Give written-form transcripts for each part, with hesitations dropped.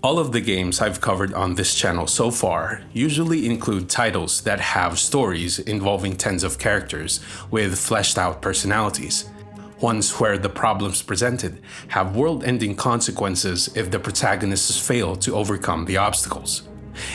All of the games I've covered on this channel so far usually include titles that have stories involving tens of characters with fleshed out personalities. Ones where the problems presented have world-ending consequences if the protagonists fail to overcome the obstacles.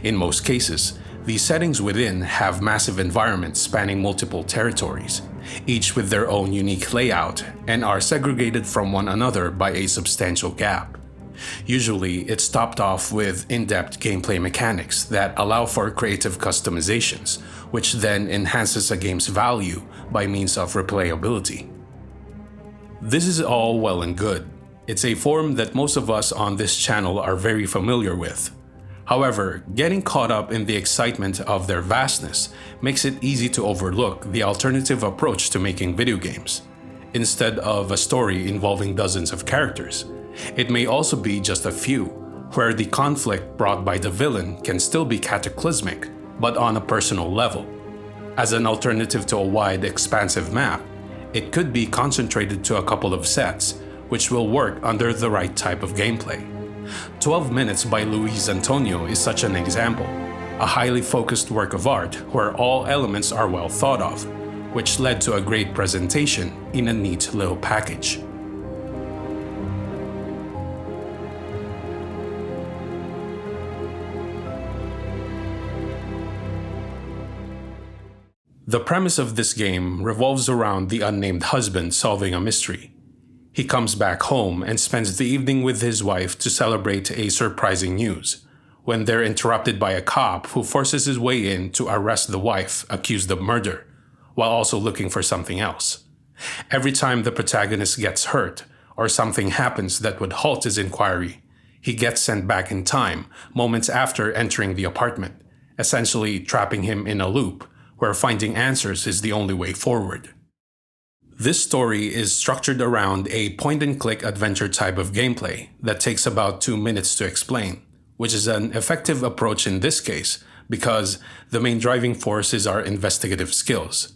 In most cases, the settings within have massive environments spanning multiple territories, each with their own unique layout, and are segregated from one another by a substantial gap. Usually, it's topped off with in-depth gameplay mechanics that allow for creative customizations, which then enhances a game's value by means of replayability. This is all well and good. It's a form that most of us on this channel are very familiar with. However, getting caught up in the excitement of their vastness makes it easy to overlook the alternative approach to making video games. Instead of a story involving dozens of characters, it may also be just a few, where the conflict brought by the villain can still be cataclysmic, but on a personal level. As an alternative to a wide, expansive map, it could be concentrated to a couple of sets, which will work under the right type of gameplay. 12 Minutes by Luis Antonio is such an example, a highly focused work of art where all elements are well thought of, which led to a great presentation in a neat little package. The premise of this game revolves around the unnamed husband solving a mystery. He comes back home and spends the evening with his wife to celebrate a surprising news, when they're interrupted by a cop who forces his way in to arrest the wife accused of murder, while also looking for something else. Every time the protagonist gets hurt, or something happens that would halt his inquiry, he gets sent back in time, moments after entering the apartment, essentially trapping him in a loop, where finding answers is the only way forward. This story is structured around a point-and-click adventure type of gameplay that takes about 2 minutes to explain, which is an effective approach in this case because the main driving force is our investigative skills.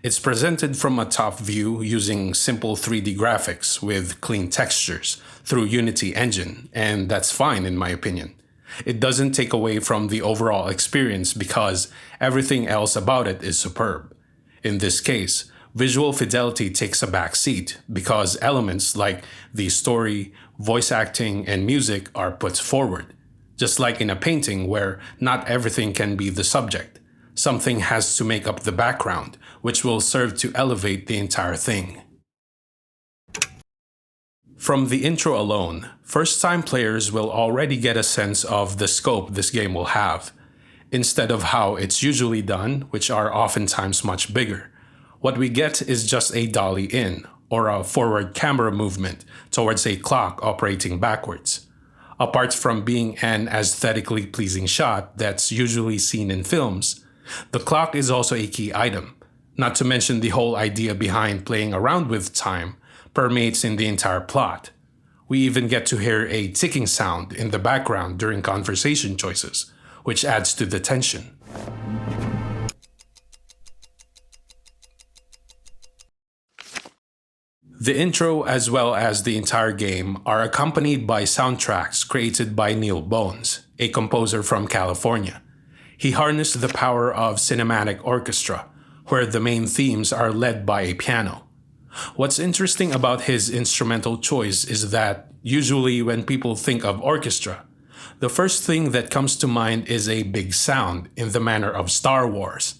It's presented from a top view using simple 3D graphics with clean textures through Unity engine, and that's fine in my opinion. It doesn't take away from the overall experience because everything else about it is superb. In this case, visual fidelity takes a back seat because elements like the story, voice acting, and music are put forward. Just like in a painting where not everything can be the subject, something has to make up the background, which will serve to elevate the entire thing. From the intro alone, first-time players will already get a sense of the scope this game will have. Instead of how it's usually done, which are oftentimes much bigger, what we get is just a dolly in, or a forward camera movement towards a clock operating backwards. Apart from being an aesthetically pleasing shot that's usually seen in films, the clock is also a key item, not to mention the whole idea behind playing around with time permeates in the entire plot. We even get to hear a ticking sound in the background during conversation choices, which adds to the tension. The intro as well as the entire game are accompanied by soundtracks created by Neil Bones, a composer from California. He harnessed the power of cinematic orchestra, where the main themes are led by a piano. What's interesting about his instrumental choice is that, usually when people think of orchestra, the first thing that comes to mind is a big sound in the manner of Star Wars.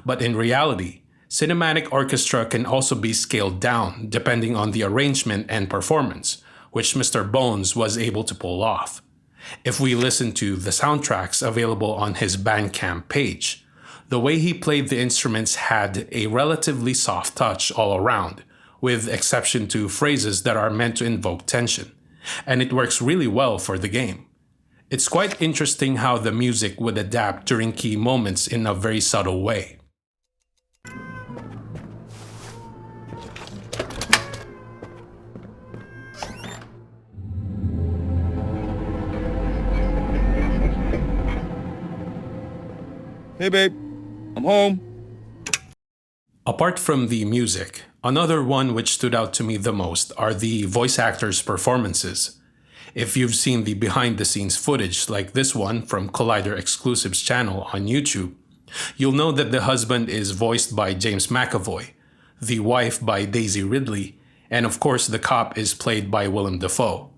But in reality, cinematic orchestra can also be scaled down depending on the arrangement and performance, which Mr. Bones was able to pull off. If we listen to the soundtracks available on his Bandcamp page, the way he played the instruments had a relatively soft touch all around, with exception to phrases that are meant to invoke tension, and it works really well for the game. It's quite interesting how the music would adapt during key moments in a very subtle way. Hey babe, I'm home. Apart from the music, another one which stood out to me the most are the voice actors' performances. If you've seen the behind-the-scenes footage like this one from Collider Exclusives channel on YouTube, you'll know that the husband is voiced by James McAvoy, the wife by Daisy Ridley, and of course the cop is played by Willem Dafoe.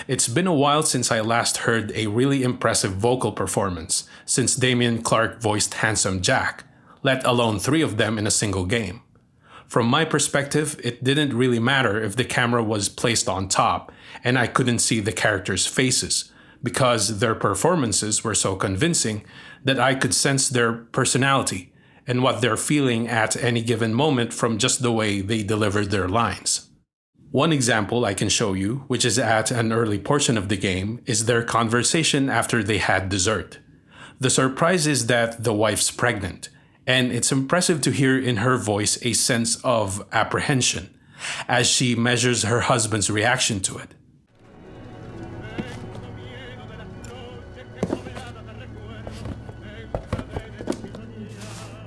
It's been a while since I last heard a really impressive vocal performance, since Damien Clark voiced Handsome Jack, let alone 3 of them in a single game. From my perspective, it didn't really matter if the camera was placed on top and I couldn't see the characters' faces, because their performances were so convincing that I could sense their personality and what they're feeling at any given moment from just the way they delivered their lines. One example I can show you, which is at an early portion of the game, is their conversation after they had dessert. The surprise is that the wife's pregnant, and it's impressive to hear in her voice a sense of apprehension as she measures her husband's reaction to it.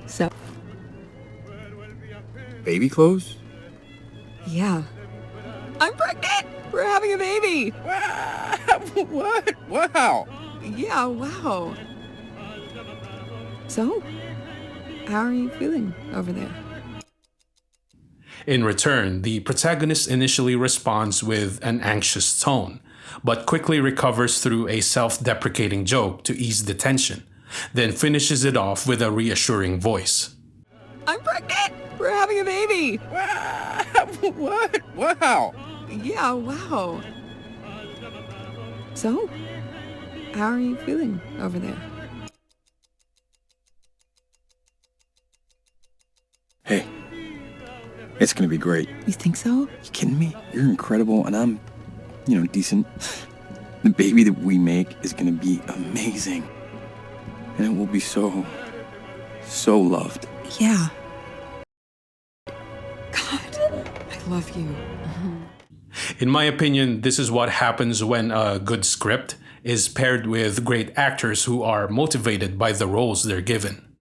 So, Baby clothes? yeah. I'm pregnant! We're having a baby! What? Wow. Yeah, wow. So, how are you feeling over there? In return, the protagonist initially responds with an anxious tone, but quickly recovers through a self-deprecating joke to ease the tension, then finishes it off with a reassuring voice. I'm pregnant! We're having a baby! What? Wow. Yeah, wow. So, how are you feeling over there? Hey, it's gonna be great. You think so? You kidding me? You're incredible, and I'm, decent. The baby that we make is gonna be amazing. And it will be so loved. Yeah. God, I love you. In my opinion, this is what happens when a good script is paired with great actors who are motivated by the roles they're given.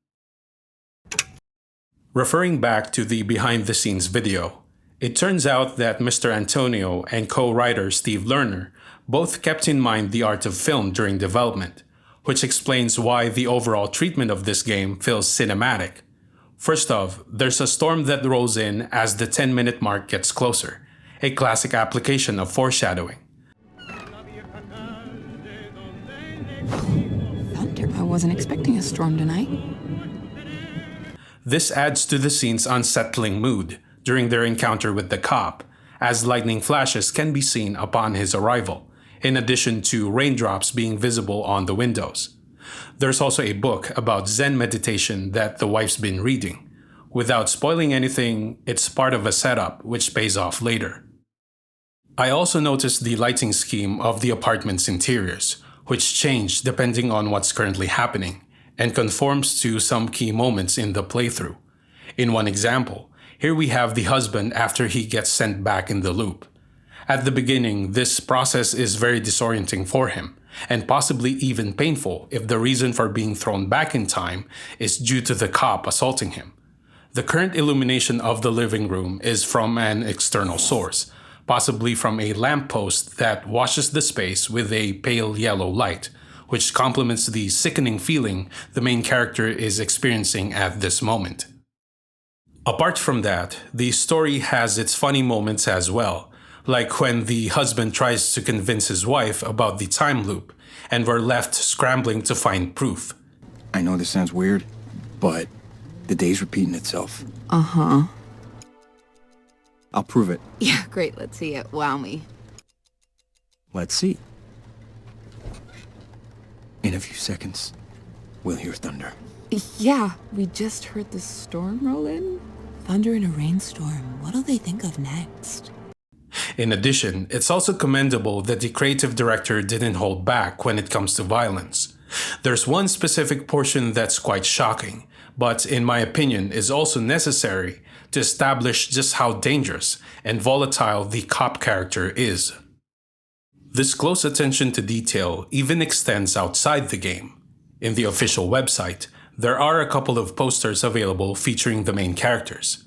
Referring back to the behind-the-scenes video, it turns out that Mr. Antonio and co-writer Steve Lerner both kept in mind the art of film during development, which explains why the overall treatment of this game feels cinematic. First off, there's a storm that rolls in as the 10-minute mark gets closer, a classic application of foreshadowing. Thunder, I wasn't expecting a storm tonight. This adds to the scene's unsettling mood during their encounter with the cop, as lightning flashes can be seen upon his arrival, in addition to raindrops being visible on the windows. There's also a book about Zen meditation that the wife's been reading. Without spoiling anything, it's part of a setup which pays off later. I also noticed the lighting scheme of the apartment's interiors, which change depending on what's currently happening, and conforms to some key moments in the playthrough. In one example, here we have the husband after he gets sent back in the loop. At the beginning, this process is very disorienting for him, and possibly even painful if the reason for being thrown back in time is due to the cop assaulting him. The current illumination of the living room is from an external source, possibly from a lamppost that washes the space with a pale yellow light, which complements the sickening feeling the main character is experiencing at this moment. Apart from that, the story has its funny moments as well, like when the husband tries to convince his wife about the time loop, and we're left scrambling to find proof. I know this sounds weird, but the day's repeating itself. Uh-huh. I'll prove it. Yeah, great. Let's see it. Wow me. Let's see. In a few seconds, we'll hear thunder. Yeah, we just heard the storm roll in. Thunder in a rainstorm. What'll they think of next? In addition, it's also commendable that the creative director didn't hold back when it comes to violence. There's one specific portion that's quite shocking, but in my opinion is also necessary to establish just how dangerous and volatile the cop character is. This close attention to detail even extends outside the game. In the official website, there are a couple of posters available featuring the main characters.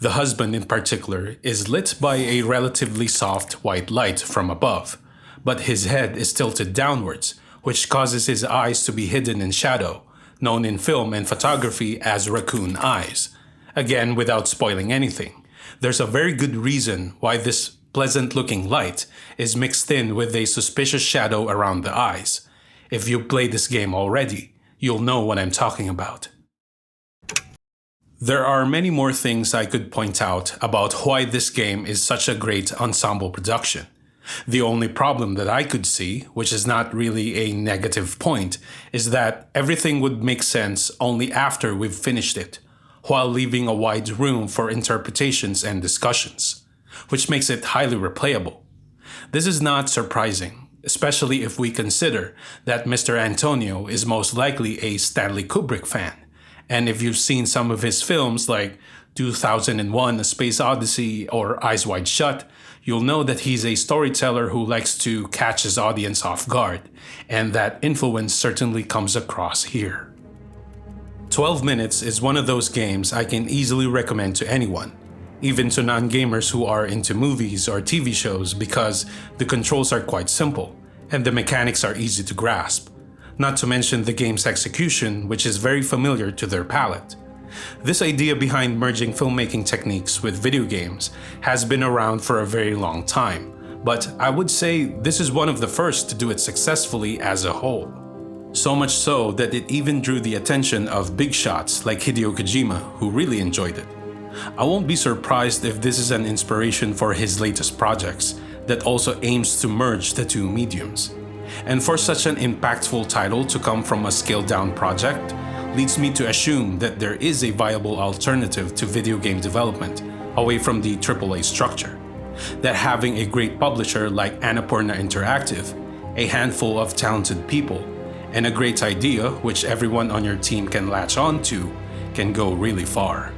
The husband in particular is lit by a relatively soft white light from above, but his head is tilted downwards, which causes his eyes to be hidden in shadow, known in film and photography as raccoon eyes. Again, without spoiling anything, there's a very good reason why this pleasant-looking light is mixed in with a suspicious shadow around the eyes. If you played this game already, you'll know what I'm talking about. There are many more things I could point out about why this game is such a great ensemble production. The only problem that I could see, which is not really a negative point, is that everything would make sense only after we've finished it, while leaving a wide room for interpretations and discussions, which makes it highly replayable. This is not surprising, especially if we consider that Mr. Antonio is most likely a Stanley Kubrick fan, and if you've seen some of his films like 2001: A Space Odyssey or Eyes Wide Shut, you'll know that he's a storyteller who likes to catch his audience off guard, and that influence certainly comes across here. 12 Minutes is one of those games I can easily recommend to anyone, even to non-gamers who are into movies or TV shows, because the controls are quite simple, and the mechanics are easy to grasp, not to mention the game's execution, which is very familiar to their palate. This idea behind merging filmmaking techniques with video games has been around for a very long time, but I would say this is one of the first to do it successfully as a whole. So much so that it even drew the attention of big shots like Hideo Kojima, who really enjoyed it. I won't be surprised if this is an inspiration for his latest projects that also aims to merge the two mediums. And for such an impactful title to come from a scaled-down project leads me to assume that there is a viable alternative to video game development away from the AAA structure. That having a great publisher like Annapurna Interactive, a handful of talented people, and a great idea which everyone on your team can latch on to can go really far.